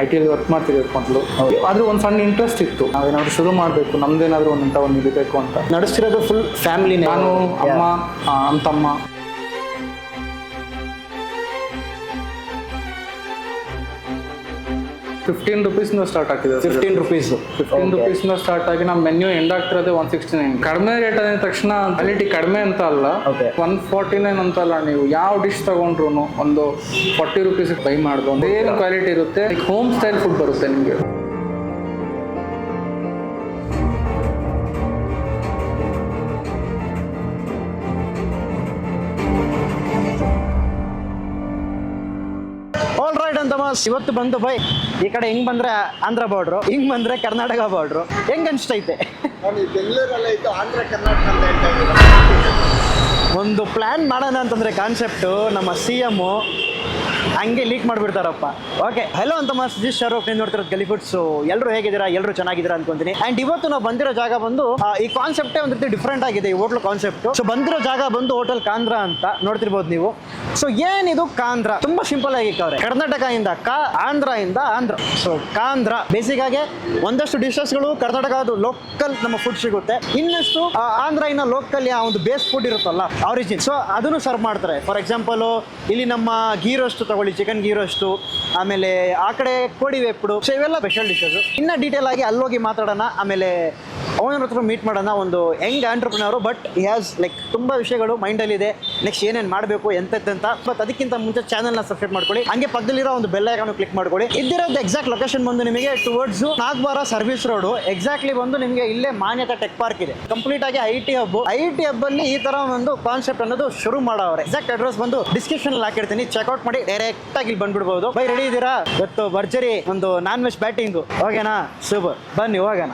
IT work ಮಾಡ್ತಿದ್ವಿ ಇಟ್ಕೊಂಡ್ಲು. ಆದ್ರೆ ಒಂದು ಸಣ್ಣ ಇಂಟ್ರೆಸ್ಟ್ ಇತ್ತು, ನಾವೇನಾದ್ರು ಶುರು ಮಾಡಬೇಕು, ನಮ್ದೇನಾದ್ರು ಒಂದು ಇರಬೇಕು ಅಂತ. ನಡೆಸ್ತಿರೋದು ಫುಲ್ ಫ್ಯಾಮಿಲಿ, ನಾನು, ಅಮ್ಮ, ತಮ್ಮ. ₹15 ಸ್ಟಾರ್ಟ್ ಆಗ್ತಿದೆ. 15 rupees ₹15 ಸ್ಟಾರ್ಟ್ ಆಗಿ ನಮ್ಮ ಮೆನ್ಯೂ ಎಂಡ್ ಆಗ್ತಿರೋದೇ 169. ಕಡಿಮೆ ರೇಟ್ ಅಂದ ತಕ್ಷಣ ಕ್ವಾಲಿಟಿ ಕಡಿಮೆ ಅಂತ ಅಲ್ಲ, 149 ಅಂತ ಅಲ್ಲ. ನೀವು ಯಾವ ಡಿಶ್ ತಗೊಂಡ್ರು ಒಂದು ₹40 ಬೈ ಮಾಡ್ಬೋದು. ಏನು ಕ್ವಾಲಿಟಿ ಇರುತ್ತೆ, ಹೋಮ್ ಸ್ಟೈಲ್ ಫುಡ್ ಬರುತ್ತೆ ನಿಮಗೆ. ಇವತ್ತು ಬಂದು ಬೈ ಈ ಕಡೆ ಹಿಂಗ್ ಬಂದ್ರೆ ಆಂಧ್ರ ಬಾರ್ಡ್ರು, ಹಿಂಗ್ ಬಂದ್ರೆ ಕರ್ನಾಟಕ ಬಾರ್ಡ್ರು. ಹೆಂಗ್ ಅನ್ಸ್ತೈತೆ? ಬೆಂಗಳೂರಲ್ಲೇ ಇದ್ದು ಆಂಧ್ರ ಕರ್ನಾಟಕ ಅಂತ ಹೇಳ್ತಾ ಇದ್ದೀರಾ. ಒಂದು ಪ್ಲಾನ್ ಮಾಡೋಣ ಅಂತಂದ್ರೆ ಕಾನ್ಸೆಪ್ಟು ನಮ್ಮ CM ಹಂಗೆ ಲೀಕ್ ಮಾಡಿಬಿಡ್ತಾರಪ್ಪ. ಓಕೆ, ಹಲೋ ಅಂತ ಸುಜೀಶ್ ಶಾರುಖ್, ನೀವು ನೋಡ್ತಿರೋದು ಗಲಿ ಫುಡ್ಸ್. ಎಲ್ಲರೂ ಹೇಗಿದ್ದೀರಾ? ಎಲ್ಲರೂ ಚೆನ್ನಾಗಿದ್ದೀರಾ ಅನ್ಕೊಂತೀನಿ. ಅಂಡ್ ಇವತ್ತು ನಾವು ಬಂದಿರೋ ಜಾಗ ಬಂದು ಈ ಕಾನ್ಸೆಪ್ಟೇ ಒಂದು ರೀತಿ ಡಿಫ್ರೆಂಟ್ ಆಗಿದೆ, ಈ ಹೋಟ್ಲ್ ಕಾನ್ಸೆಪ್ಟ್. ಸೊ ಬಂದಿರೋ ಜಾಗ ಬಂದು ಹೋಟೆಲ್ ಕಾಂಧ್ರ ಅಂತ ನೋಡ್ತಿರ್ಬೋದು ನೀವು. ಸೊ ಏನಿದು ಕಾಂಧ್ರ? ತುಂಬಾ ಸಿಂಪಲ್ ಆಗಿ ಕವ್ರೆ, ಕರ್ನಾಟಕ ಇಂದ ಆಂಧ್ರ ಇಂದ ಆಂಧ್ರ. ಸೊ ಕಾಂಧ್ರ ಬೇಸಿಕ್ ಆಗಿ ಒಂದಷ್ಟು ಡಿಶಸ್ಗಳು ಕರ್ನಾಟಕದ ಲೋಕಲ್ ನಮ್ಮ ಫುಡ್ ಸಿಗುತ್ತೆ, ಇನ್ನಷ್ಟು ಆಂಧ್ರ ಇನ್ನ ಲೋಕಲ್ ಒಂದು ಬೇಸ್ ಫುಡ್ ಇರುತ್ತಲ್ಲ, ಆರಿಜಿನ್. ಸೊ ಅದನ್ನು ಸರ್ವ್ ಮಾಡ್ತಾರೆ. ಫಾರ್ ಎಕ್ಸಾಂಪಲ್ ಇಲ್ಲಿ ನಮ್ಮ ಗೀ ರೋಸ್ಟ್ ತಗೊಳ್ಳಿ, ಚಿಕನ್ ಗೀ ರೋಸ್ಟು, ಆಮೇಲೆ ಆ ಕಡೆ ಕೋಡಿ ವೇಪುಡು. ಸೊ ಇವೆಲ್ಲ ಸ್ಪೆಷಲ್ ಡಿಶಸ್. ಇನ್ನ ಡೀಟೇಲ್ ಆಗಿ ಅಲ್ಲೋಗಿ ಮಾತಾಡೋಣ, ಆಮೇಲೆ ಅವನ ಹತ್ರ ಮೀಟ್ ಮಾಡೋಣ. ಒಂದು Young entrepreneur, but he has like ತುಂಬ ವಿಷಯಗಳು ಮೈಂಡಲ್ಲಿ ಇದೆ. ನೆಕ್ಸ್ಟ್ ಏನೇನು ಮಾಡಬೇಕು ಎಂತೆಂತ. ಬಟ್ ಅದಕ್ಕಿಂತ ಮುಂಚೆ ಚಾನಲ್ನ ಸಬ್ಸ್ಕ್ರೈಬ್ ಮಾಡ್ಕೊಳ್ಳಿ, ಹಂಗೆ ಪಕ್ಕದಲ್ಲಿರೋ ಒಂದು ಬೆಲ್ ಐಕಾನ್ ಕ್ಲಿಕ್ ಮಾಡ್ಕೊಳ್ಳಿ. ಇದ್ದಿರೋದು ಎಕ್ಸಾಕ್ಟ್ ಲೊಕೇಶನ್ ಬಂದು ನಿಮಗೆ towards Nagawara service road. Exactly ಬಂದು ನಿಮಗೆ ಇಲ್ಲೇ ಮಾನ್ಯತಾ ಟೆಕ್ ಪಾರ್ಕ್ ಇದೆ. ಕಂಪ್ಲೀಟ್ ಆಗಿ IT ಹಬ್ ಅಲ್ಲಿ ಈ ತರ ಒಂದು ಕಾನ್ಸೆಪ್ಟ್ ಅನ್ನೋದು ಶುರು ಮಾಡೋರು. ಎಕ್ಸಾಕ್ಟ್ ಅಡ್ರೆಸ್ ಬಂದು ಡಿಸ್ಕ್ರಿಪ್ಷನ್ ಅಲ್ಲಿ ಹಾಕಿರ್ತೀನಿ, ಚೆಕ್ಔಟ್ ಮಾಡಿ ಡೈರೆಕ್ಟ್ ಆಗಿ ಇಲ್ಲಿ ಬಂದ್ಬಿಡ್ಬೋದು. ಬೈ ರೆಡಿ ಇದ್ದೀರಾ? ಇವತ್ತು ಭರ್ಜರಿ ಒಂದು ನಾನ್ ವೆಜ್ ಬ್ಯಾಟಿಂಗು. ಓಕೆನಾ? ಸೂಪರ್, ಬನ್ನಿ ಹೋಗೋಣ.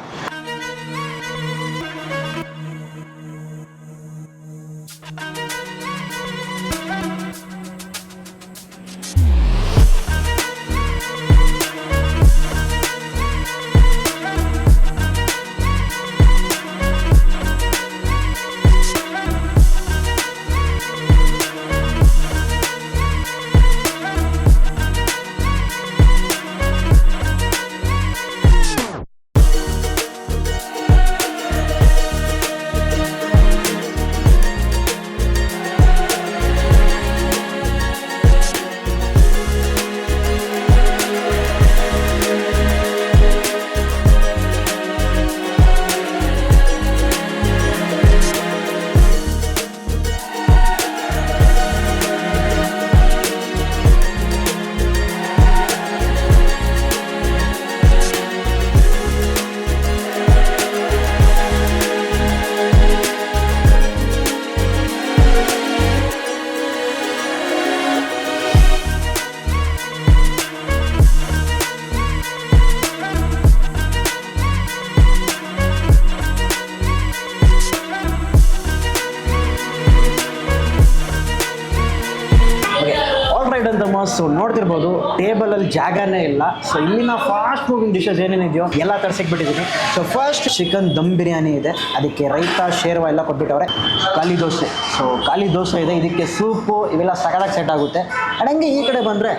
ಸೊ ನೋಡ್ತಿರ್ಬೋದು ಟೇಬಲ್ ಅಲ್ಲಿ ಜಾಗನೇ ಇಲ್ಲ. ಸೊ ಇಲ್ಲಿನ ಫಾಸ್ಟ್ ಮೂವಿಂಗ್ ಡಿಶಸ್ ಏನೇನಿದೆಯೋ ಎಲ್ಲ ತರಿಸಿಕ್ಬಿಟ್ಟಿದ್ದೀನಿ. So first chicken dum biryani ಇದೆ, ಅದಕ್ಕೆ ರೈತ ಶೇರ್ವಾ ಎಲ್ಲ ಕೊಟ್ಬಿಟ್ಟವ್ರೆ. ಖಾಲಿ ದೋಸೆ, ಸೊ ಖಾಲಿ ದೋಸೆ ಇದೆ, ಇದಕ್ಕೆ ಸೂಪು ಇವೆಲ್ಲ ಸಕಲಾಗಿ ಸೆಟ್ ಆಗುತ್ತೆ. ಹಂಗೆ ಈ ಕಡೆ ಬಂದರೆ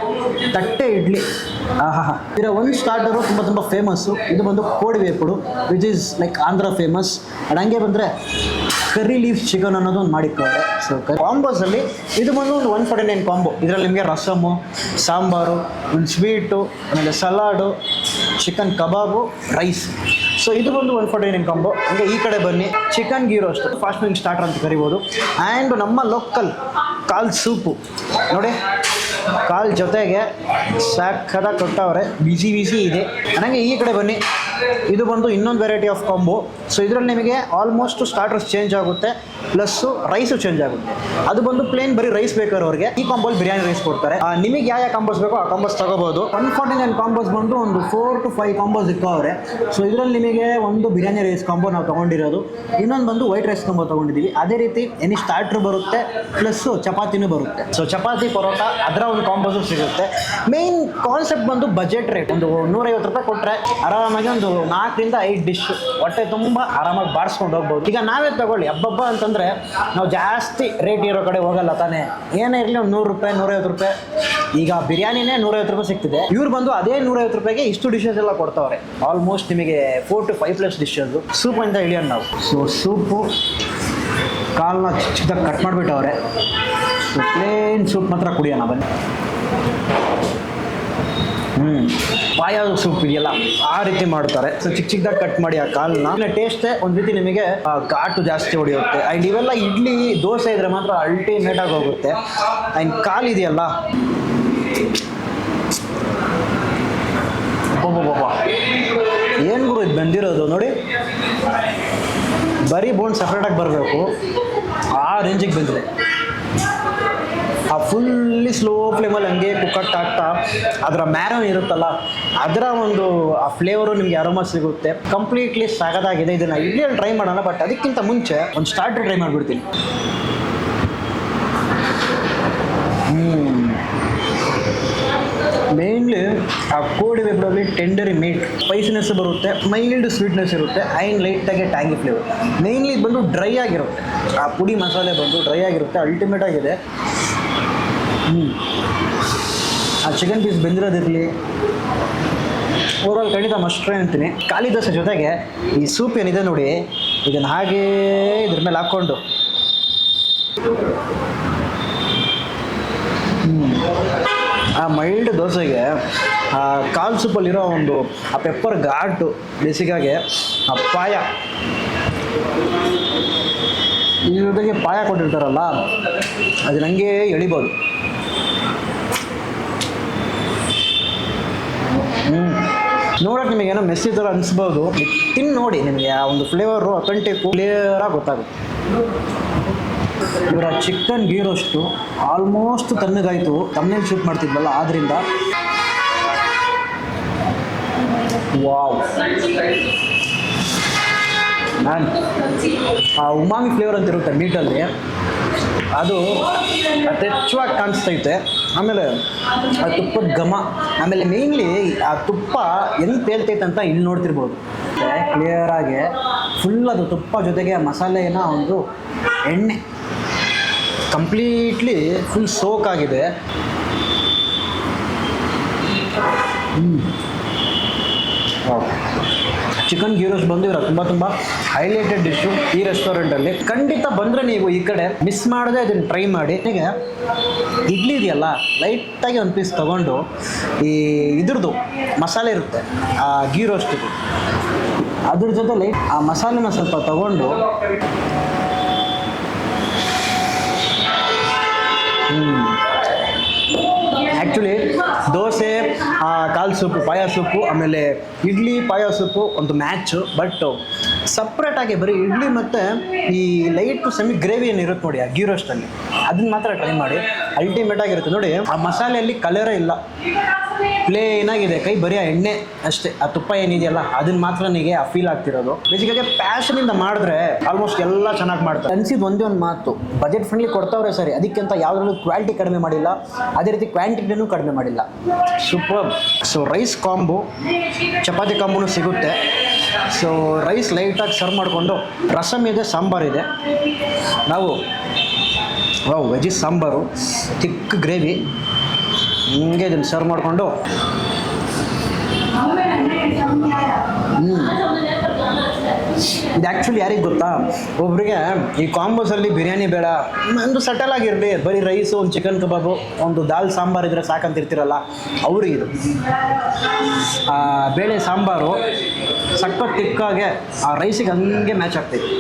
ತಟ್ಟೆ ಇಡ್ಲಿ. ಇದರ ಒಂದು ಸ್ಟಾರ್ಟರು ತುಂಬ ಫೇಮಸ್ಸು. ಇದು ಬಂದು kodi vepudu, which is like Andhra famous. ಹಂಗೆ ಬಂದರೆ ಕರಿ ಲೀಫ್ ಚಿಕನ್ ಅನ್ನೋದು ಒಂದು ಮಾಡಿಕೊಂಡೆ. ಸೊ ಕಾಂಬೋಸಲ್ಲಿ ಇದು ಬಂದು ಒಂದು 149 ಕಾಂಬೋ. ಇದರಲ್ಲಿ ನಿಮಗೆ ರಸಮು, ಸಾಂಬಾರು, ಒಂದು ಸ್ವೀಟು, ಆಮೇಲೆ ಸಲಾಡು, ಚಿಕನ್ ಕಬಾಬು, ರೈಸ್. ಸೊ ಇದು ಬಂದು 149 ಕಾಂಬೋ. ಹಂಗೆ ಈ ಕಡೆ ಬನ್ನಿ, chicken ghee roast, fast moving starter ಅಂತ ಕರಿಬೋದು. ಆ್ಯಂಡ್ ನಮ್ಮ ಲೋಕಲ್ ಕಾಲ್ ಸೂಪು ನೋಡಿ, ಕಾಲ್ ಜೊತೆಗೆ ಸಾಕದಾಗಿ ಕೊಟ್ಟವ್ರೆ, ಬಿಸಿ ಇದೆ. ನನಗೆ ಈ ಕಡೆ ಬನ್ನಿ, ಇದು ಬಂದು ಇನ್ನೊಂದು ವೆರೈಟಿ ಆಫ್ ಕಾಂಬೋ. ಸೊ ಇದರಲ್ಲಿ ನಿಮಗೆ ಆಲ್ಮೋಸ್ಟ್ ಸ್ಟಾರ್ಟರ್ಸ್ ಚೇಂಜ್ ಆಗುತ್ತೆ, ಪ್ಲಸ್ಸು ರೈಸು ಚೇಂಜ್ ಆಗುತ್ತೆ. ಅದು ಬಂದು ಪ್ಲೇನ್ ಬರೀ ರೈಸ್ ಬೇಕಾದ್ರೆ ಅವ್ರಿಗೆ ಈ ಕಾಂಬೋಲ್ಲಿ ಬಿರಿಯಾನಿ ರೈಸ್ ಕೊಡ್ತಾರೆ. ನಿಮಗೆ ಯಾವ ಕಾಂಬೋಸ್ ಬೇಕೋ ಆ ಕಾಂಬೋಸ್ ತಗೋಬೋದು. 149 ಕಾಂಬೋಸ್ ಬಂದು ಒಂದು 4 to 5 ಕಾಂಬೋಸ್ ಇಕ್ಕವ್ರೆ. ಸೊ ಇದರಲ್ಲಿ ನಿಮಗೆ ಒಂದು ಬಿರಿಯಾನಿ ರೈಸ್ ಕಾಂಬೋ ನಾವು ತೊಗೊಂಡಿರೋದು, ಇನ್ನೊಂದು ಬಂದು ವೈಟ್ ರೈಸ್ ಕಾಂಬೋ ತೊಗೊಂಡಿದ್ದೀವಿ. ಅದೇ ರೀತಿ ಎನಿ ಸ್ಟಾರ್ಟ್ರ್ ಬರುತ್ತೆ, ಪ್ಲಸ್ಸು ಚಪಾತಿನೂ ಬರುತ್ತೆ. ಸೊ ಚಪಾತಿ ಪರೋಟ ಅದರ ಒಂದು ಕಾಂಬೋಸು ಸಿಗುತ್ತೆ. ಮೇನ್ ಕಾನ್ಸೆಪ್ಟ್ ಬಂದು ಬಜೆಟ್ ರೇಟ್. ಒಂದು 150 ರೂಪಾಯಿ ಕೊಟ್ಟರೆ ಆರಾಮಾಗಿ ಒಂದು ಒಂದು 4 ರಿಂದ 5 ಡಿಶ್ ಹೊಟ್ಟೆ ತುಂಬ ಆರಾಮಾಗಿ ಬಾರಿಸ್ಕೊಂಡು ಹೋಗ್ಬೋದು. ಈಗ ನಾವೇ ತಗೊಳ್ಳಿ ಹಬ್ಬ ಅಂತಂದರೆ ನಾವು ಜಾಸ್ತಿ ರೇಟ್ ಇರೋ ಕಡೆ ಹೋಗಲ್ಲ ತಾನೇ. ಏನೇ ಇರಲಿ ಒಂದು 100 ರೂಪಾಯಿ 150 ರೂಪಾಯಿ. ಈಗ ಬಿರಿಯಾನಿನೇ 150 ರೂಪಾಯಿ ಸಿಗ್ತಿದೆ. ಇವ್ರು ಬಂದು ಅದೇ 150 ರೂಪಾಯಿಗೆ ಇಷ್ಟು ಡಿಶಸ್ ಎಲ್ಲ ಕೊಡ್ತಾವ್ರೆ. ಆಲ್ಮೋಸ್ಟ್ ನಿಮಗೆ 4 to 5+ ಡಿಶಸ್. ಸೂಪ್ ಅಂತ ಇಳಿಯೋಣ ನಾವು. ಸೊ ಸೂಪು ಕಾಲನ್ನ ಚಿಕ್ಕದಾಗಿ ಕಟ್ ಮಾಡಿಬಿಟ್ಟವ್ರೆ. ಸೊ ಪ್ಲೇನ್ ಸೂಪ್ ಮಾತ್ರ ಕುಡಿಯೋಣ ಬನ್ನಿ. ಪಾಯ ಸೂಪ್ ಇದೆಯಲ್ಲ ಆ ರೀತಿ ಮಾಡ್ತಾರೆ. ಸೊ ಚಿಕ್ಕದಾಗಿ ಕಟ್ ಮಾಡಿ ಆ ಕಾಲನ್ನ. ಟೇಸ್ಟೇ ಒಂದು ರೀತಿ ನಿಮಗೆ ಘಾಟು ಜಾಸ್ತಿ ಹೊಡೆಯುತ್ತೆ. ಆ್ಯಂಡ್ ಇವೆಲ್ಲ ಇಡ್ಲಿ ದೋಸೆ ಇದ್ರೆ ಮಾತ್ರ ಅಲ್ಟಿಮೇಟ್ ಆಗಿ ಹೋಗುತ್ತೆ. ಆ್ಯಂಡ್ ಕಾಲು ಇದೆಯಲ್ಲ ಏನು ಗುರು ಇದು ಬಂದಿರೋದು ನೋಡಿ. ಬರೀ ಬೋನ್ ಸಪ್ರೇಟಾಗಿ ಬರಬೇಕು ಆ ರೇಂಜಿಗೆ ಬಂದಿದೆ. ಆ ಫುಲ್ಲಿ ಸ್ಲೋ ಫ್ಲೇಮಲ್ಲಿ ಹಂಗೆ ಕುಕ್ಕಟ್ ಆಗ್ತಾ ಅದರ ಮ್ಯಾರೋ ಇರುತ್ತಲ್ಲ ಅದರ ಒಂದು ಆ ಫ್ಲೇವರು ನಿಮಗೆ ಅರೋಮಾ ಸಿಗುತ್ತೆ. ಕಂಪ್ಲೀಟ್ಲಿ ಸಾಗದಾಗಿದೆ. ಇದನ್ನು ಇಡ್ಲಿಯಲ್ಲಿ ಟ್ರೈ ಮಾಡೋಣ. ಬಟ್ ಅದಕ್ಕಿಂತ ಮುಂಚೆ ಒಂದು ಸ್ಟಾರ್ಟರ್ ಟ್ರೈ ಮಾಡಿಬಿಡ್ತೀನಿ. ಮೇನ್ಲಿ ಆ ಕೋಳಿ ವೆಬ್ರಲ್ಲಿ ಟೆಂಡರಿ ಮೀಟ್ ಸ್ಪೈಸಿನೆಸ್ ಬರುತ್ತೆ, ಮೈಲ್ಡ್ ಸ್ವೀಟ್ನೆಸ್ ಇರುತ್ತೆ, ಆ್ಯಂಡ್ ಲೈಟಾಗಿ ಟ್ಯಾಂಗಿ ಫ್ಲೇವರ್. ಮೇನ್ಲಿ ಇದು ಬಂದು ಡ್ರೈ ಆಗಿರುತ್ತೆ. ಆ ಪುಡಿ ಮಸಾಲೆ ಬಂದು ಡ್ರೈ ಆಗಿರುತ್ತೆ. ಅಲ್ಟಿಮೇಟ್ ಆಗಿದೆ. ಆ ಚಿಕನ್ ಪೀಸ್ ಬೆಂದಿರೋದಿರಲಿ ಓವರಾಲ್ ಖಂಡಿತ ಮಸ್ಟ್ ಟ್ರೈ ಅಂತೀನಿ. ಖಾಲಿ ದೋಸೆ ಜೊತೆಗೆ ಈ ಸೂಪ್ ಏನಿದೆ ನೋಡಿ ಇದನ್ನು ಹಾಗೇ ಇದ್ರ ಮೇಲೆ ಹಾಕ್ಕೊಂಡು ಆ ಮೈಲ್ಡ್ ದೋಸೆಗೆ ಆ ಕಾಲು ಸೂಪಲ್ಲಿರೋ ಒಂದು ಆ ಪೆಪ್ಪರ್ ಘಾಟು, ಬೇಸಿಗಾಗಿ ಆ ಪಾಯ, ಈ ಜೊತೆಗೆ ಪಾಯ ಕೊಟ್ಟಿರ್ತಾರಲ್ಲ ಅದು ನನಗೆ ಎಳಿಬೋದು. ನೋಡೋಕೆ ನಿಮಗೇನೋ ಮೆಸ್ಸಿ ಥರ ಅನಿಸ್ಬೋದು. ತಿನ್ನು ನೋಡಿ, ನಿಮಗೆ ಆ ಒಂದು ಫ್ಲೇವರು ಅಥೆಂಟಿಕ್ ಕ್ಲಿಯರಾಗಿ ಗೊತ್ತಾಗುತ್ತೆ. ಇವರ ಚಿಕನ್ ಗೀ ರೋಸ್ಟು ಆಲ್ಮೋಸ್ಟ್ ತಣ್ಣಗಾಯಿತು. ತಣ್ಣಗೆ ಶೂಟ್ ಮಾಡ್ತಿದ್ವಲ್ಲ ಆದ್ದರಿಂದ. ವಾವ್, ಆ ಉಮಾಮಿ ಫ್ಲೇವರ್ ಅಂತ ಇರುತ್ತೆ ಮೀಟಲ್ಲಿ, ಅದು ಯಥೇಚ್ಛವಾಗಿ ಕಾಣಿಸ್ತೈತೆ. ಆಮೇಲೆ ಆ ತುಪ್ಪದ ಘಮ, ಆಮೇಲೆ ಮೇಯ್ನ್ಲಿ ಆ ತುಪ್ಪ ಹೆಂಗೆ ತೇಲ್ತೈತೆ ಅಂತ ಇಲ್ಲಿ ನೋಡ್ತಿರ್ಬೋದು. ಕ್ಲಿಯರಾಗಿ ಫುಲ್ ಅದು ತುಪ್ಪ ಜೊತೆಗೆ ಮಸಾಲೆನ ಒಂದು ಎಣ್ಣೆ ಕಂಪ್ಲೀಟ್ಲಿ ಫುಲ್ ಸೋಕ್ ಆಗಿದೆ. ಚಿಕನ್ ಗೀ ರೋಸ್ಟ್ ಬಂದು ಇವರ ತುಂಬ ಹೈಲೈಟೆಡ್ ಡಿಶ್ಶು ಈ ರೆಸ್ಟೋರೆಂಟಲ್ಲಿ. ಖಂಡಿತ ಬಂದರೆ ನೀವು ಈ ಕಡೆ ಮಿಸ್ ಮಾಡದೆ ಅದನ್ನು ಟ್ರೈ ಮಾಡಿ. ಈಗ ಇಡ್ಲಿ ಇದೆಯಲ್ಲ ಲೈಟಾಗಿ ಒಂದು ಪೀಸ್ ತೊಗೊಂಡು ಈ ಇದ್ರದ್ದು ಮಸಾಲೆ ಇರುತ್ತೆ ಆ ಗೀ ರೋಸ್ಟಿಗೆ, ಅದ್ರ ಜೊತೆ ಲೈಟ್ ಆ ಮಸಾಲೆನ ಸ್ವಲ್ಪ ತೊಗೊಂಡು ಆ್ಯಕ್ಚುಲಿ ದೋಸೆ, ಕಾಲು ಸೂಪು, ಪಾಯ ಸೂಪು, ಆಮೇಲೆ ಇಡ್ಲಿ ಪಾಯ ಸೂಪು ಒಂದು ಮ್ಯಾಚು. ಬಟ್ ಸಪ್ರೇಟಾಗಿ ಬರೀ ಇಡ್ಲಿ ಮತ್ತು ಈ ಲೈಟು ಸೆಮಿ ಗ್ರೇವಿ ಏನಿರುತ್ತೆ ನೋಡಿ ಆ ಗೀ ರೋಸ್ಟಲ್ಲಿ, ಅದನ್ನ ಮಾತ್ರ ಟ್ರೈ ಮಾಡಿ. ಅಲ್ಟಿಮೇಟ್ ಆಗಿರುತ್ತೆ ನೋಡಿ. ಆ ಮಸಾಲೆಯಲ್ಲಿ ಕಲರೇ ಇಲ್ಲ, ಪ್ಲೇನಾಗಿದೆ, ಕೈ ಬರೀ ಆ ಎಣ್ಣೆ ಅಷ್ಟೇ. ಆ ತುಪ್ಪ ಏನಿದೆಯಲ್ಲ ಅದನ್ನ ಮಾತ್ರ ನನಗೆ ಆ ಫೀಲ್ ಆಗ್ತಿರೋದು. ಬೇಸಿಕಾಗಿ ಪ್ಯಾಷನಿಂದ ಮಾಡಿದ್ರೆ ಆಲ್ಮೋಸ್ಟ್ ಎಲ್ಲ ಚೆನ್ನಾಗಿ ಮಾಡ್ತಾರೆ. ಅನ್ಸಿದ್ದು ಒಂದೇ ಒಂದು ಮಾತು, ಬಜೆಟ್ ಫ್ರೆಂಡ್ಲಿ ಕೊಡ್ತಾವ್ರೆ ಸರಿ, ಅದಕ್ಕಿಂತ ಯಾವುದ್ರಲ್ಲೂ ಕ್ವಾಲಿಟಿ ಕಡಿಮೆ ಮಾಡಿಲ್ಲ, ಅದೇ ರೀತಿ ಕ್ವಾಂಟಿಟಿನೂ ಕಡಿಮೆ ಮಾಡಿಲ್ಲ. Super. So rice combo, chapati ಕಾಂಬುನೂ ಸಿಗುತ್ತೆ. ಸೊ ರೈಸ್ ಲೈಟಾಗಿ ಸರ್ವ್ ಮಾಡಿಕೊಂಡು, ರಸಮ್ ಇದೆ, ಸಾಂಬಾರಿದೆ. ನಾವು ವೆಜಿಸ್ ಸಾಂಬಾರು, ಥಿಕ್ ಗ್ರೇವಿ, ಹಿಂಗೆ ಇದನ್ನು ಸರ್ವ್ ಮಾಡಿಕೊಂಡು ಇದು ಆ್ಯಕ್ಚುಲಿ ಯಾರಿಗೆ ಗೊತ್ತಾ, ಒಬ್ರಿಗೆ ಈ ಕಾಂಬೋಸಲ್ಲಿ ಬಿರಿಯಾನಿ ಬೇಡ, ಒಂದು ಸಟಲ್ ಆಗಿರಲಿ, ಬರೀ ರೈಸು, ಒಂದು ಚಿಕನ್ ಕಬಾಬು, ಒಂದು ದಾಲ್ ಸಾಂಬಾರು ಇದ್ರೆ ಸಾಕಂತಿರ್ತಿರಲ್ಲ ಅವ್ರಿಗಿದು. ಬೇಳೆ ಸಾಂಬಾರು ಸಖತ್ ತಿಕ್ಕಾಗೆ ಆ ರೈಸಿಗೆ ಹಂಗೆ ಮ್ಯಾಚ್ ಆಗ್ತೈತೆ.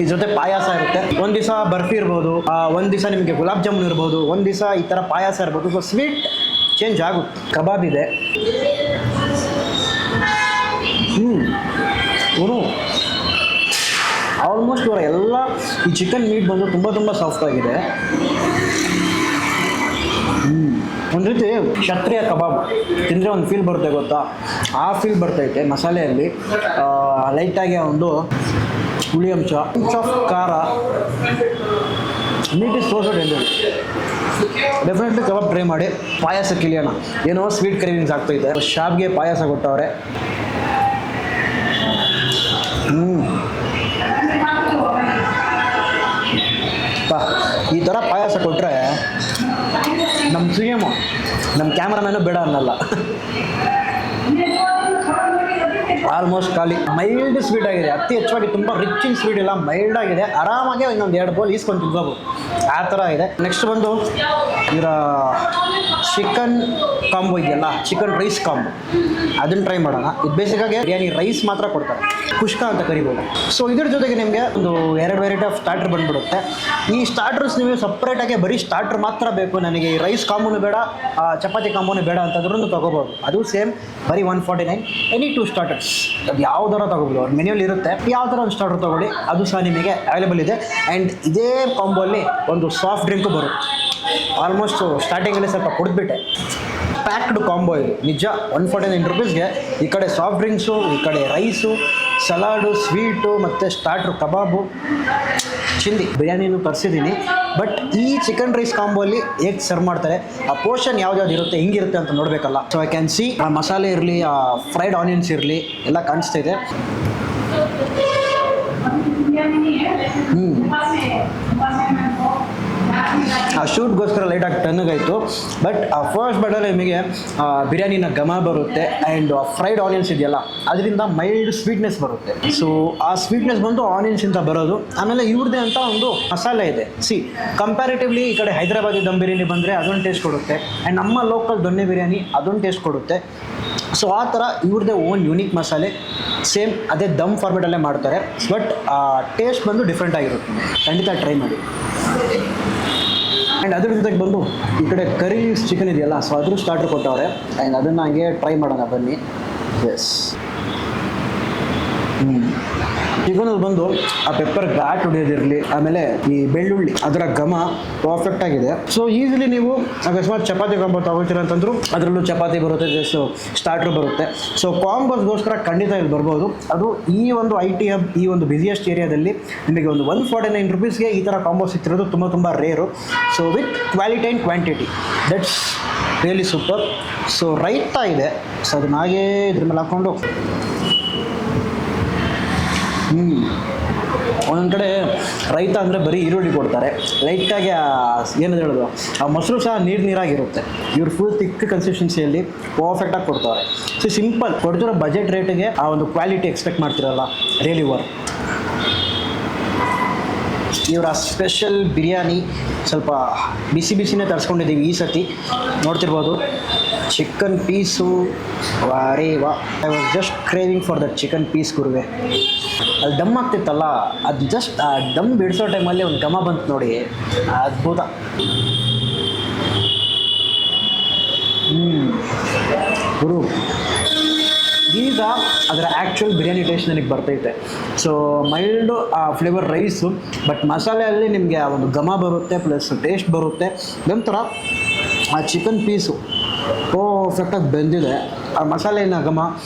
ಈ ಜೊತೆ ಪಾಯಸ ಇರುತ್ತೆ. ಒಂದು ದಿವಸ ಬರ್ಫಿ ಇರ್ಬೋದು, ಒಂದು ದಿವಸ ನಿಮಗೆ ಗುಲಾಬ್ ಜಾಮೂನ್ ಇರ್ಬೋದು, ಒಂದು ದಿವಸ ಈ ಥರ ಪಾಯಸ ಇರ್ಬೋದು. ಸೊ ಸ್ವೀಟ್ ಚೇಂಜ್ ಆಗುತ್ತೆ. ಕಬಾಬ್ ಇದೆ. ಇವರು ಆಲ್ಮೋಸ್ಟ್ ಇವರ ಎಲ್ಲ ಈ ಚಿಕನ್ ಮೀಟ್ ಬಂದು ತುಂಬ ಸಾಫ್ಟ್ ಆಗಿದೆ. ಒಂದು ರೀತಿ ಕ್ಷತ್ರಿಯ ಕಬಾಬ್ ತಿಂದರೆ ಒಂದು ಫೀಲ್ ಬರುತ್ತೆ ಗೊತ್ತಾ, ಆ ಫೀಲ್ ಬರ್ತೈತೆ. ಮಸಾಲೆಯಲ್ಲಿ ಲೈಟಾಗಿ ಒಂದು ಹುಳಿ ಅಂಶ, ಆಫ್ ಖಾರ, meet is so tender. Definitely kebab try ಮಾಡಿ. ಪಾಯಸ ಕಿಲಿಯೋಣ, ಏನೋ ಸ್ವೀಟ್ ಕ್ರೇವಿಂಗ್ಸ್ ಆಗ್ತೈತೆ. ಶಾಬ್ಗೆ ಪಾಯಸ ಕೊಟ್ಟವ್ರೆ. ಈ ಥರ ಪಾಯಸ ಕೊಟ್ಟರೆ ನಮ್ಮ CM ನಮ್ಮ ಕ್ಯಾಮ್ರಾಮ್ಯಾನು ಬೇಡ ಅನ್ನಲ್ಲ. ಆಲ್ಮೋಸ್ಟ್ ಖಾಲಿ. ಮೈಲ್ಡ್ ಸ್ವೀಟ್ ಆಗಿದೆ, ಅತಿ ಹೆಚ್ಚಾಗಿ ತುಂಬ ರಿಚ್ ಇನ್ ಸ್ವೀಟ್ ಇಲ್ಲ, ಮೈಲ್ಡ್ ಆಗಿದೆ. ಆರಾಮಾಗಿ ಇನ್ನೊಂದು 2 ಬೌಲ್ ಈಸ್ಕೊಂಡು ತಿನ್ಬೋದು, ಆ ಥರ ಇದೆ. ನೆಕ್ಸ್ಟ್ ಬಂದು ಇದರ ಚಿಕನ್ ಕಾಂಬೋ ಇದೆಯಲ್ಲ, ಚಿಕನ್ ರೈಸ್ ಕಾಂಬೋ, ಅದನ್ನು ಟ್ರೈ ಮಾಡೋಣ. ಇದು ಬೇಸಿಕಾಗಿ ಬಿರಿಯಾನಿ ರೈಸ್ ಮಾತ್ರ ಕೊಡ್ತಾರೆ, ಕುಷ್ಕ ಅಂತ ಕರಿಬೋದು. ಸೊ ಇದ್ರ ಜೊತೆಗೆ ನಿಮಗೆ ಒಂದು 2 ವೆರೈಟಿ ಆಫ್ ಸ್ಟಾರ್ಟರ್ ಬಂದುಬಿಡುತ್ತೆ. ಈ ಸ್ಟಾರ್ಟರ್ಸ್ ನೀವು ಸಪ್ರೇಟಾಗಿ ಬರೀ ಸ್ಟಾರ್ಟರ್ ಮಾತ್ರ ಬೇಕು, ನನಗೆ ಈ ರೈಸ್ ಕಾಂಬೋನು ಬೇಡ, ಚಪಾತಿ ಕಾಂಬೋನು ಬೇಡ ಅಂತಂದ್ರೂ ತೊಗೋಬೋದು. ಅದು ಸೇಮ್ ಬರೀ 149. ಎನಿ 2 ಸ್ಟಾರ್ಟರ್ಸ್, ಅದು ಯಾವ್ದಾರ ತೊಗೋಬೋದು, ಅವ್ರ ಮೆನ್ಯೂಲಿ ಇರುತ್ತೆ. ಯಾವ ಥರ ಒಂದು ಸ್ಟಾರ್ಟರ್ ತೊಗೊಳ್ಳಿ, ಅದು ಸಹ ನಿಮಗೆ ಅವೈಲೇಬಲ್ ಇದೆ. ಆ್ಯಂಡ್ ಇದೇ ಕಾಂಬೋಲ್ಲಿ ಒಂದು ಸಾಫ್ಟ್ ಡ್ರಿಂಕು ಬರುತ್ತೆ. ಆಲ್ಮೋಸ್ಟ್ ಸ್ಟಾರ್ಟಿಂಗಲ್ಲಿ ಸ್ವಲ್ಪ ಕುಡಿದ್ಬಿಟ್ಟೆ. ಪ್ಯಾಕ್ಡ್ ಕಾಂಬೋ ಇದು ನಿಜ. 149 ರುಪೀಸ್ಗೆ ಈ ಕಡೆ ಸಾಫ್ಟ್ ಡ್ರಿಂಕ್ಸು, ಈ ಕಡೆ ರೈಸು, ಸಲಾಡು, ಸ್ವೀಟು ಮತ್ತು ಸ್ಟಾರ್ಟ್ರು ಕಬಾಬು, ಚಿಂದಿ. ಬಿರಿಯಾನಿನೂ ತರಿಸಿದ್ದೀನಿ, ಬಟ್ ಈ ಚಿಕನ್ ರೈಸ್ ಕಾಂಬೋಲ್ಲಿ ಹೇಗೆ ಸರ್ವ್ ಮಾಡ್ತಾರೆ, ಆ ಪೋರ್ಷನ್ ಯಾವ್ದು ಇರುತ್ತೆ, ಹೆಂಗಿರುತ್ತೆ ಅಂತ ನೋಡಬೇಕಲ್ಲ. ಸೊ ಐ ಕ್ಯಾನ್ ಸಿ ಆ ಮಸಾಲೆ ಇರಲಿ, ಆ ಫ್ರೈಡ್ ಆನಿಯನ್ಸ್ ಇರಲಿ, ಎಲ್ಲ ಕಾಣಿಸ್ತಾ ಇದೆ. ಆ ಶೂಟ್ಗೋಸ್ಕರ ಲೈಟಾಗಿ ತಣ್ಣಗಾಯಿತು. ಬಟ್ ಆ ಫಸ್ಟ್ ಬೈಟಲ್ಲಿ ನಿಮಗೆ ಬಿರಿಯಾನಿನ ಘಮ ಬರುತ್ತೆ. ಆ್ಯಂಡ್ ಫ್ರೈಡ್ ಆನಿಯನ್ಸ್ ಇದೆಯಲ್ಲ, ಅದರಿಂದ ಮೈಲ್ಡ್ ಸ್ವೀಟ್ನೆಸ್ ಬರುತ್ತೆ. ಸೊ ಆ ಸ್ವೀಟ್ನೆಸ್ ಬಂದು ಆನಿಯನ್ಸಿಂದ ಬರೋದು. ಆಮೇಲೆ ಇವ್ರದ್ದೇ ಅಂತ ಒಂದು ಮಸಾಲೆ ಇದೆ. ಕಂಪ್ಯಾರಿಟಿವ್ಲಿ ಈ ಕಡೆ ಹೈದರಾಬಾದಿ ದಮ್ ಬಿರಿಯಾನಿ ಬಂದರೆ ಅದೊಂದು ಟೇಸ್ಟ್ ಕೊಡುತ್ತೆ, ಆ್ಯಂಡ್ ನಮ್ಮ ಲೋಕಲ್ ದೊಣ್ಣೆ ಬಿರಿಯಾನಿ ಅದೊಂದು ಟೇಸ್ಟ್ ಕೊಡುತ್ತೆ. ಸೊ ಆ ಥರ ಇವ್ರದ್ದೇ ಓನ್ ಯೂನಿಕ್ ಮಸಾಲೆ, ಸೇಮ್ ಅದೇ ದಮ್ ಫಾರ್ಮೆಟಲ್ಲೇ ಮಾಡ್ತಾರೆ. ಬಟ್ ಟೇಸ್ಟ್ ಬಂದು ಡಿಫ್ರೆಂಟ್ ಆಗಿರುತ್ತೆ, ಖಂಡಿತ ಟ್ರೈ ಮಾಡಿ. ಆ್ಯಂಡ್ ಅದ್ರ ಜೊತೆಗೆ ಬಂದು ಈ ಕಡೆ ಕರಿ ಚಿಕನ್ ಇದೆಯಲ್ಲ, ಸೊ ಅದ್ರ ಸ್ಟಾರ್ಟರ್ ಕೊಟ್ಟವ್ರೆ. ಆ್ಯಂಡ್ ಅದನ್ನು ಹಂಗೆ ಟ್ರೈ ಮಾಡೋಣ ಬನ್ನಿ. ಎಸ್, ಚಿಕನಲ್ಲಿ ಬಂದು ಆ ಪೆಪ್ಪರ್ ಘಾಟ್ ಹೊಡೆಯೋದಿರಲಿ, ಆಮೇಲೆ ಈ ಬೆಳ್ಳುಳ್ಳಿ ಅದರ ಘಮ ಪರ್ಫೆಕ್ಟ್ ಆಗಿದೆ. ಸೊ ಈಸಿಲಿ ನೀವು ಅಕಸ್ಮಾತ್ ಚಪಾತಿ ಕಾಂಬೋ ತಗೋತೀರ ಅಂತಂದ್ರು ಅದರಲ್ಲೂ ಚಪಾತಿ ಬರುತ್ತೆ, ಸೊ ಸ್ಟಾರ್ಟ್ರು ಬರುತ್ತೆ. ಸೊ ಕಾಂಬೋಸ್ಗೋಸ್ಕರ ಖಂಡಿತ ಇಲ್ಲಿ ಬರ್ಬೋದು. ಅದು ಈ ಒಂದು IT ಹಬ್, ಈ ಒಂದು ಬಿಸಿಯೆಸ್ಟ್ ಏರಿಯಾದಲ್ಲಿ ನಿಮಗೆ ಒಂದು 149 ರುಪೀಸ್ಗೆ ಈ ಥರ ಕಾಂಬೋ ಸಿಗ್ತಿರೋದು ತುಂಬ rare. So with quality and quantity, that's really super. So ರೈತಾ ಇದೆ, ಸೊ ಅದನ್ನ ಹಾಗೇ ಇದ್ರ ಮೇಲೆ ಹಾಕ್ಕೊಂಡು ಒಂದೊಂದು ಕಡೆ ರೈತ ಅಂದರೆ ಬರೀ ಈರುಳ್ಳಿ ಕೊಡ್ತಾರೆ, ಲೈಟಾಗಿ ಏನದು ಹೇಳೋದು, ಆ ಮೊಸರು ಸಹ ನೀರಾಗಿರುತ್ತೆ. ಇವ್ರು ಫುಲ್ ತಿಕ್ ಕನ್ಸಿಸ್ಟೆನ್ಸಿಯಲ್ಲಿ ಪರ್ಫೆಕ್ಟಾಗಿ ಕೊಡ್ತಾರೆ. ಸೊ ಸಿಂಪಲ್ ಕೊಡ್ತಿರೋ ಬಜೆಟ್ ರೇಟಿಗೆ ಆ ಒಂದು ಕ್ವಾಲಿಟಿ ಎಕ್ಸ್ಪೆಕ್ಟ್ ಮಾಡ್ತಿರಲ್ಲ, ರಿಯಲಿ ವರ್ತ್. ಇವರ ಸ್ಪೆಷಲ್ ಬಿರಿಯಾನಿ ಸ್ವಲ್ಪ ಬಿಸಿನೇ ತರಿಸ್ಕೊಂಡಿದ್ದೀವಿ ಈ ಸತಿ, ನೋಡ್ತಿರ್ಬೋದು. ಚಿಕನ್ ಪೀಸು ವಾರೇ ವಾ, I was just craving for that chicken piece ಗುರುವೆ. ಅಲ್ಲಿ ದಮ್ ಆಗ್ತಿತ್ತಲ್ಲ, ಅದು ಜಸ್ಟ್ ಆ ದಮ್ ಬಿಡಿಸೋ ಟೈಮಲ್ಲಿ ಒಂದು ಘಮ ಬಂತು ನೋಡಿ, ಅದ್ಭುತ. ಗುರು, ಈಗ ಅದರ ಆ್ಯಕ್ಚುಯಲ್ ಬಿರಿಯಾನಿ ಟೇಸ್ಟ್ ನನಗೆ ಬರ್ತೈತೆ. ಸೊ ಮೈಲ್ಡು ಆ ಫ್ಲೇವರ್ ರೈಸು, ಬಟ್ ಮಸಾಲೆಯಲ್ಲಿ ನಿಮಗೆ ಆ ಒಂದು ಘಮ ಬರುತ್ತೆ, ಪ್ಲಸ್ ಟೇಸ್ಟ್ ಬರುತ್ತೆ. ನಂತರ ಆ ಚಿಕನ್ ಪೀಸು ಪರ್ಫೆಕ್ಟಾಗಿ ಬೆಂದಿದೆ. ಆ ಮಸಾಲೆನ ಘಮ,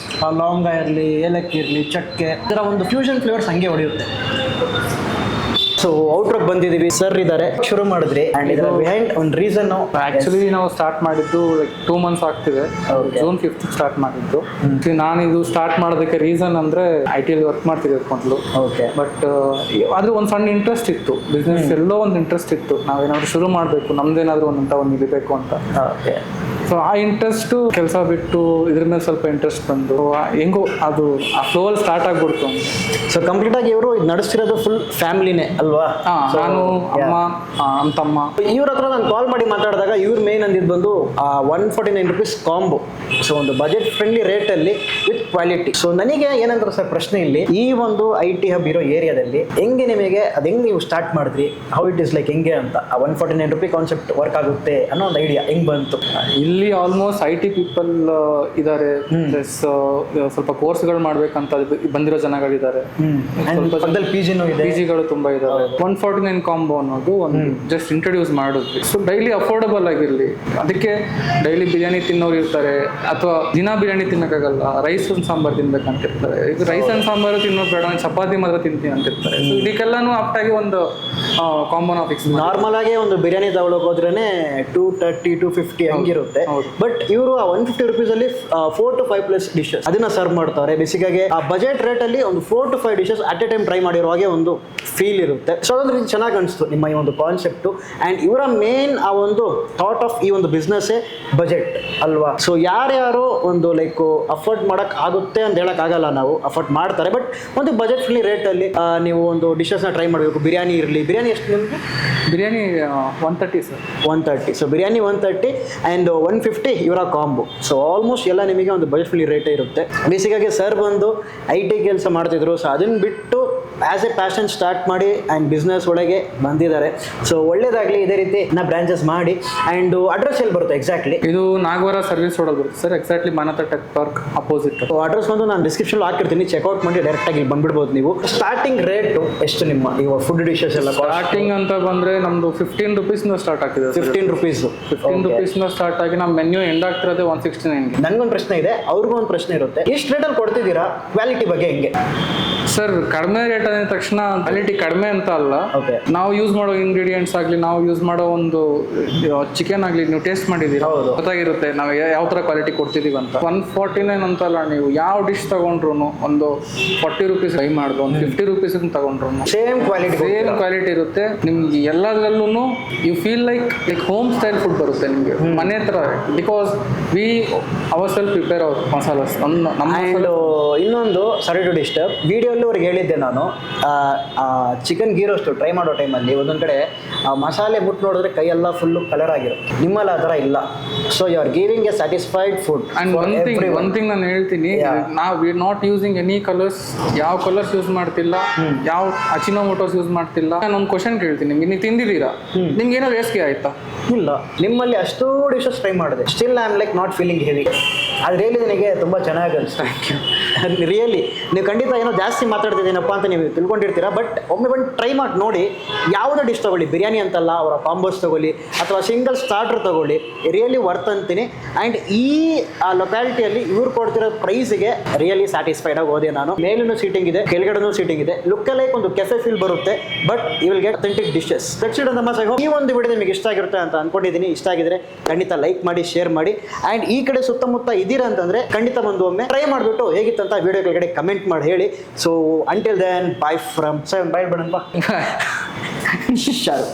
ಆ ಲವಂಗ ಇರಲಿ, ಏಲಕ್ಕಿ ಇರಲಿ, ಚಕ್ಕೆ, ಈ ಥರ ಒಂದು ಫ್ಯೂಷನ್ ಫ್ಲೇವರ್ಸ್ ಹಂಗೆ ಹೊಡೆಯುತ್ತೆ. ಸೊ ಔಟ್ರೋಗೆ ಬಂದಿದ್ದೀವಿ, ಸರ್ ಇದ್ದಾರೆ, ಶುರು ಮಾಡಿದ್ರಿ. ಆ್ಯಂಡ್ ಇದರ ಬಿಹೈಂಡ್ ಒಂದು ರೀಸನ್, ಆ್ಯಕ್ಚುಲಿ ನಾವು ಸ್ಟಾರ್ಟ್ ಮಾಡಿದ್ದು ಲೈಕ್ 2 months ಆಗ್ತಿದೆ. June 5th ಸ್ಟಾರ್ಟ್ ಮಾಡಿದ್ದು. ನಾನು ಇದು ಸ್ಟಾರ್ಟ್ ಮಾಡೋದಕ್ಕೆ ರೀಸನ್ ಅಂದರೆ IT ವರ್ಕ್ ಮಾಡ್ತಿದ್ದೆ ಮೊದಲು. ಓಕೆ. ಬಟ್ ಅದು ಒಂದು ಸಣ್ಣ ಇಂಟ್ರೆಸ್ಟ್ ಇತ್ತು, ಬಿಸ್ನೆಸ್ ಎಲ್ಲೋ ಒಂದು ಇಂಟ್ರೆಸ್ಟ್ ಇತ್ತು, ನಾವೇನಾದ್ರು ಶುರು ಮಾಡಬೇಕು, ನಮ್ದೇನಾದರೂ ಒಂದು ಇರಬೇಕು ಅಂತ. ಓಕೆ. ಸೊ ಆ ಇಂಟ್ರೆಸ್ಟು ಕೆಲಸ ಬಿಟ್ಟು ಇದ್ರ ಮೇಲೆ ಸ್ವಲ್ಪ ಇಂಟ್ರೆಸ್ಟ್ ಬಂದು ಹೆಂಗೋ ಅದು ಆ ಫ್ಲೋವಲ್ಲಿ ಸ್ಟಾರ್ಟ್ ಆಗಿಬಿಡ್ತು. ಸೊ ಕಂಪ್ಲೀಟಾಗಿ ಇವರು ಇದು ನಡೆಸ್ತಿರೋದು ಫುಲ್ ಫ್ಯಾಮಿಲಿನೇ ಅಲ್ವಾ? ನಾನು, ಅಮ್ಮ, ನಮ್ಮ ತಮ್ಮ. ಇವ್ರ ಹತ್ರ ನಾನು ಕಾಲ್ ಮಾಡಿ ಮಾತಾಡಿದಾಗ ಇವ್ರ ಮೇನ್ ಅಂದಿದ್ದು ಬಂದು 149 ರುಪೀಸ್ ಕಾಂಬೋ. ಸೊ ಒಂದು ಬಜೆಟ್ ಫ್ರೆಂಡ್ಲಿ ರೇಟಲ್ಲಿ ವಿತ್ ಕ್ವಾಲಿಟಿ. ಸೊ ನನಗೆ ಏನಂದ್ರೆ ಸರ್ ಪ್ರಶ್ನೆ ಇಲ್ಲಿ, ಈ ಒಂದು IT ಹಬ್ ಇರೋ ಏರಿಯಾದಲ್ಲಿ ಹೆಂಗೆ ನಿಮಗೆ ಅದು ಹೆಂಗೆ ನೀವು ಸ್ಟಾರ್ಟ್ ಮಾಡಿದ್ರಿ, ಹೌ ಇಟ್ ಇಸ್ ಲೈಕ್ ಹೆಂಗೆ ಅಂತ, ಆ 149 ರುಪೀ ಕಾನ್ಸೆಪ್ಟ್ ವರ್ಕ್ ಆಗುತ್ತೆ ಅನ್ನೋ ಒಂದು ಐಡಿಯಾ ಹೆಂಗೆ ಬಂತು? ಇಲ್ಲಿ ಇಲ್ಲಿ ಆಲ್ಮೋಸ್ಟ್ IT ಪೀಪಲ್ ಇದ್ದಾರೆ, ಪ್ಲಸ್ ಸ್ವಲ್ಪ ಕೋರ್ಸ್ಗಳು ಮಾಡ್ಬೇಕಂತ ಬಂದಿರೋ ಜನಗಳಿದ್ದಾರೆ. PGನೂ ಇದೆ, PGಗಳು ತುಂಬಾ ಇದಾವೆ. 149 ಕಾಂಬೋ ಅನ್ನೋದು ಒಂದು ಜಸ್ಟ್ ಇಂಟ್ರೊಡ್ಯೂಸ್ ಮಾಡಿದ್ವಿ. ಸೊ ಡೈಲಿ ಅಫೋರ್ಡಬಲ್ ಆಗಿರ್ಲಿ, ಅದಕ್ಕೆ ಡೈಲಿ ಬಿರಿಯಾನಿ ತಿನ್ನೋರು ಇರ್ತಾರೆ, ಅಥವಾ ದಿನ ಬಿರಿಯಾನಿ ತಿನ್ನಕ್ಕಾಗಲ್ಲ, ರೈಸ್ ಅಂಡ್ ಸಾಂಬಾರ್ ತಿನ್ಬೇಕಂತಿರ್ತಾರೆ. ಈಗ ರೈಸ್ ಅಂಡ್ ಸಾಂಬಾರು ತಿನ್ನೋದು ಬೇಡ, ಚಪಾತಿ ಮಾತ್ರ ತಿಂತೀನಿ ಅಂತಿರ್ತಾರೆ. ಸೊ ಇದಕ್ಕೆಲ್ಲಾನು ಆಪ್ಟಾಗಿ ಒಂದು ಕಾಂಬೋನ ಫಿಕ್ಸ್. ನಾರ್ಮಲ್ ಆಗಿ ಒಂದು ಬಿರಿಯಾನಿ ತಗೊಳಕ್ ಹೋದ್ರೇನೆ 230 250 ಹಂಗಿರುತ್ತೆ. ಬಟ್ ಇವರು ಆ 150 rupees ಅಲ್ಲಿ 4 to 5 ಪ್ಲಸ್ ಡಿಶಸ್ ಅದನ್ನ ಸರ್ವ್ ಮಾಡ್ತಾರೆ. ಬೇಸಿಕ್ ಆಗಿ ಆ ಬಜೆಟ್ ರೇಟ್ ಅಲ್ಲಿ ಒಂದು 4 to 5 dishes at A time try ಮಾಡಿರೋ ಹಾಗೆ ಒಂದು ಫೀಲ್ ಇರುತ್ತೆ. ಸೊ ಅದೊಂದು ರೀತಿ ಚೆನ್ನಾಗಿ ಅನಿಸ್ತು ನಿಮ್ಮ ಈ ಒಂದು ಕಾನ್ಸೆಪ್ಟ್. ಅಂಡ್ ಇವರ ಮೇನ್ ಆ ಒಂದು ಥಾಟ್ ಆಫ್ ಈ ಒಂದು ಬಿಸ್ನೆಸ್ ಬಜೆಟ್ ಅಲ್ವಾ. ಸೊ ಯಾರ್ಯಾರು ಒಂದು ಲೈಕ್ ಅಫೋರ್ಡ್ ಮಾಡಕ್ ಆಗುತ್ತೆ ಅಂತ ಹೇಳಕ್ ಆಗಲ್ಲ, ನಾವು ಅಫೋರ್ಡ್ ಮಾಡ್ತಾರೆ. ಬಟ್ ಒಂದು ಬಜೆಟ್ ಫ್ರೀ ರೇಟ್ ಅಲ್ಲಿ ನೀವು ಒಂದು ಡಿಶಸ್ ನ ಟ್ರೈ ಮಾಡಬೇಕು. ಬಿರಿಯಾನಿ ಇರಲಿ, ಬಿರಿಯಾನಿ ಎಷ್ಟು ನಿಮಗೆ? Biryani 130 sir. 130. So biryani 130 and 150 ಇವರ ಕಾಂಬೋ. ಸೊ ಆಲ್ಮೋಸ್ಟ್ ಎಲ್ಲ ನಿಮಗೆ ಒಂದು ಬಜೆಟ್ ಫ್ರೀ ರೇಟೇ ಇರುತ್ತೆ. ಬೇಸಿಕ್ಕಾಗಿ ಸರ್ ಬಂದು IT ಕೆಲಸ ಮಾಡ್ತಿದ್ರು. ಸೊ ಅದನ್ನ ಬಿಟ್ಟು ಆಸ್ ಎ ಪ್ಯಾಷನ್ ಸ್ಟಾರ್ಟ್ ಮಾಡಿ ಆ್ಯಂಡ್ ಬಿಸ್ನೆಸ್ ಒಳಗೆ ಬಂದಿದ್ದಾರೆ. ಸೊ ಒಳ್ಳೇದಾಗಲಿ, ಇದೇ ರೀತಿ ನಾ ಬ್ರಾಂಚಸ್ ಮಾಡಿ. ಆ್ಯಂಡ್ ಅಡ್ರೆಸ್ ಎಲ್ಲಿ ಬರುತ್ತೆ ಎಕ್ಸಾಕ್ಟ್ಲಿ? ಇದು ನಾಗವರ ಸರ್ವಿಸ್ ರೋಡ್ ಬರುತ್ತೆ sir, exactly Manyata tech park opposite. So address ಬಂದು ನಾನು ಡಿಸ್ಕ್ರಿಪ್ಷನ್ ಹಾಕಿರ್ತೀನಿ, ಚೆಕ್ಔಟ್ ಮಾಡಿ ಡೈರೆಕ್ಟಾಗಿ ಇಲ್ಲಿ ಬಂದ್ಬಿಡ್ಬೋದು ನೀವು. ಸ್ಟಾರ್ಟಿಂಗ್ ರೇಟು ಎಷ್ಟು ನಿಮ್ಮ ಈಗ ಫುಡ್ ಡಿಶಸ್ ಎಲ್ಲ? ಸ್ಟಾರ್ಟಿಂಗ್ ಅಂತ ಬಂದರೆ ನಮ್ಮದು 15 rupees ಸ್ಟಾರ್ಟ್ ಆಗ್ತಿದೆ. 15 rupees. 15 rupees ಸ್ಟಾರ್ಟ್ ಆಗಿ ನಮ್ಮ ಮೆನ್ಯೂ ಎಂಡ್ ಆಗ್ತಿರೋದೇ 169. ನನಗೊಂದು ಪ್ರಶ್ನೆ ಇದೆ, ಅವ್ರಿಗೂ ಒಂದು ಪ್ರಶ್ನೆ ಇರುತ್ತೆ. ಎಷ್ಟು ರೇಟಲ್ಲಿ ಕೊಡ್ತಿದ್ದೀರಾ? ಕ್ವಾಲಿಟಿ ಬಗ್ಗೆ ಹೆಂಗೆ ಸರ್? ಕಡಿಮೆ ರೇಟ್ ಅಂದ ತಕ್ಷಣ ಕ್ವಾಲಿಟಿ ಕಡಿಮೆ ಅಂತ ಅಲ್ಲ. ನಾವು ಯೂಸ್ ಮಾಡೋ ಇಂಗ್ರೀಡಿಯೆಂಟ್ಸ್ ಆಗಲಿ, ನಾವು ಯೂಸ್ ಮಾಡೋ ಒಂದು ಚಿಕನ್ ಆಗಲಿ, ನೀವು ಟೇಸ್ಟ್ ಮಾಡಿದ್ದೀರಾ, ಗೊತ್ತಾಗಿರುತ್ತೆ ನಾವು ಯಾವ ಥರ ಕ್ವಾಲಿಟಿ ಕೊಡ್ತಿದ್ದೀವಿ ಅಂತ. 149 ಅಂತಲ್ಲ, ನೀವು ಯಾವ ಡಿಶ್ ತಗೊಂಡ್ರು ಒಂದು 40 rupees ಬೈ ಮಾಡಿದ್ರು, ಒಂದು 50 rupees ತಗೊಂಡ್ರು ಸೇಮ್ ಕ್ವಾಲಿಟಿ ಇರುತ್ತೆ. ನಿಮ್ಗೆ ಎಲ್ಲದರಲ್ಲೂ you feel like home style food ಬರುತ್ತೆ ನಿಮಗೆ, ಮನೆ ಥರ. Because we our self prepare our masalas. ಇನ್ನೊಂದು ಸಾರಿ ಟು ಡಿಸ್ಟರ್ಬ್, ವಿಡಿಯೋಲ್ಲಿ ಅವ್ರಿಗೆ ಹೇಳಿದ್ದೆ ನಾನು, ಚಿಕನ್ ಗೀ ರೋಸ್ಟ್ ಟ್ರೈ ಮಾಡೋ ಟೈಮಲ್ಲಿ ಒಂದೊಂದು ಕಡೆ ಮಸಾಲೆ ಮುಟ್ಟು ನೋಡಿದ್ರೆ ಕೈಯೆಲ್ಲ ಫುಲ್ಲು ಕಲರ್ ಆಗಿರುತ್ತೆ. ನಿಮ್ಮಲ್ಲಿ ಆ ಥರ ಇಲ್ಲ. So you are giving a satisfied food. And one thing ನಾನು ಹೇಳ್ತೀನಿ, ನಾವು we not using any colours. ಯಾವ ಕಲರ್ಸ್ ಯೂಸ್ ಮಾಡ್ತಿಲ್ಲ, ಯಾವ ಅಚಿನೋಮೋಟೋಸ್ ಯೂಸ್ ಮಾಡ್ತಿಲ್ಲ. ನಾನು ಒಂದು ಕ್ವಶನ್ ಕೇಳ್ತೀನಿ ನಿಮ್ಗೆ, ನೀವು ತಿಂದಿದ್ದೀರಾ? ನಿಮ್ಗೆ ಏನೋ ವೇಸ್ಗೆ ಆಯ್ತಾ? ಇಲ್ಲ, ನಿಮ್ಮಲ್ಲಿ ಅಷ್ಟೂ ಡಿಶಸ್ ಟ್ರೈ ಮಾಡಿದೆ, still I am like not feeling heavy. ಅದು ರಿಯಲಿ ನನಗೆ ತುಂಬ ಚೆನ್ನಾಗಿ ಅನಿಸ್ತು. Thank you. ರಿಯಲಿ ನೀವು ಖಂಡಿತ ಏನೋ ಜಾಸ್ತಿ ಮಾತಾಡ್ತಿದ್ದೀನಪ್ಪ ಅಂತ ನೀವು ತಿಳ್ಕೊಂಡಿರ್ತೀರಾ. ಬಟ್ ಒಮ್ಮೆ ಬಂದು ಟ್ರೈ ಮಾಡಿ ನೋಡಿ. ಯಾವುದೇ ಡಿಶ್ ತೊಗೊಳ್ಳಿ, ಬಿರಿಯಾನಿ ಅಂತಲ್ಲ, ಅವರ ಕಾಂಬೋಸ್ ತೊಗೊಳ್ಳಿ ಅಥವಾ ಸಿಂಗಲ್ ಸ್ಟಾರ್ಟರ್ ತೊಗೊಳ್ಳಿ, ರಿಯಲಿ ವರ್ತ್ ಅಂತೀನಿ. ಆ್ಯಂಡ್ ಈ ಲೊಕ್ಯಾಲಿಟಿಯಲ್ಲಿ ಇವ್ರು ಕೊಡ್ತಿರೋ ಪ್ರೈಸಿಗೆ ರಿಯಲಿ ಸ್ಯಾಟಿಸ್ಫೈಡ್ ಆಗಿ ಹೋದೆ ನಾನು. ಮೇಲೂ ಸೀಟಿಂಗ್ ಇದೆ, ಕೆಳಗಡೆನೂ ಸೀಟಿಂಗ್ ಇದೆ. ಲುಕ್ ಲೈಕ್ ಒಂದು ಕೆಫೆ ಫೀಲ್ ಬರುತ್ತೆ, but you will get authentic dishes. That's ನಮ್ಮ ಈ ಒಂದು ವಿಡಿಯೋ ನಿಮಗೆ ಇಷ್ಟ ಆಗಿರುತ್ತೆ ಅಂತ ಅನ್ಕೊಂಡಿದ್ದೀನಿ. ಇಷ್ಟ ಆಗಿದ್ರೆ ಖಂಡಿತ ಲೈಕ್ ಮಾಡಿ, ಶೇರ್ ಮಾಡಿ. ಆ್ಯಂಡ್ ಈ ಕಡೆ ಸುತ್ತಮುತ್ತ ಇದ್ದೀರಾ ಅಂತಂದರೆ ಖಂಡಿತ ಬಂದು ಒಮ್ಮೆ ಟ್ರೈ ಮಾಡಿಬಿಟ್ಟು ಹೇಗಿತ್ತಂತ ವಿಡಿಯೋ ಕೆಳಗಡೆ ಕಮೆಂಟ್ ಮಾಡಿ ಹೇಳಿ. So until then, bye from ಬೈ ಬಡನ್ಪ.